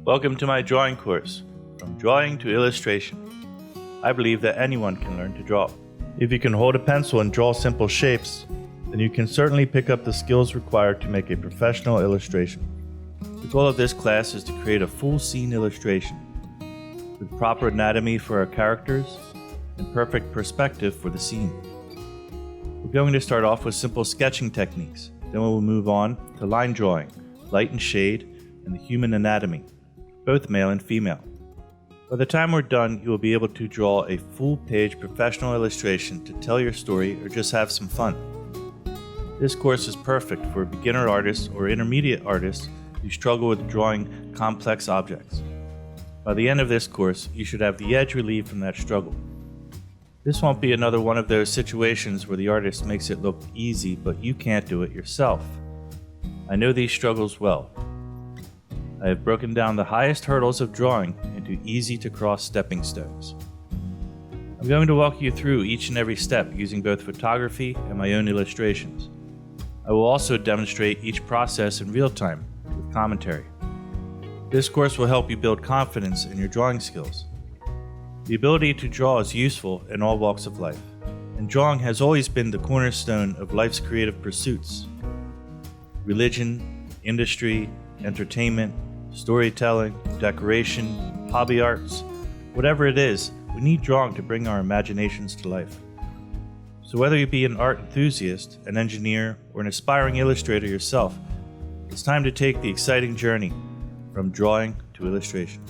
Welcome to my drawing course, From Drawing to Illustration. I believe that anyone can learn to draw. If you can hold a pencil and draw simple shapes, then you can certainly pick up the skills required to make a professional illustration. The goal of this class is to create a full scene illustration, with proper anatomy for our characters and perfect perspective for the scene. We're going to start off with simple sketching techniques, then we will move on to line drawing, light and shade, and the human anatomy, both male and female. By the time we're done, you will be able to draw a full-page professional illustration to tell your story or just have some fun. This course is perfect for beginner artists or intermediate artists who struggle with drawing complex objects. By the end of this course, you should have the edge relieved from that struggle. This won't be another one of those situations where the artist makes it look easy, but you can't do it yourself. I know these struggles well. I have broken down the highest hurdles of drawing into easy-to-cross stepping stones. I'm going to walk you through each and every step using both photography and my own illustrations. I will also demonstrate each process in real time with commentary. This course will help you build confidence in your drawing skills. The ability to draw is useful in all walks of life, and drawing has always been the cornerstone of life's creative pursuits. Religion, industry, entertainment, storytelling, decoration, hobby arts, whatever it is, we need drawing to bring our imaginations to life. So whether you be an art enthusiast, an engineer, or an aspiring illustrator yourself, it's time to take the exciting journey from drawing to illustration.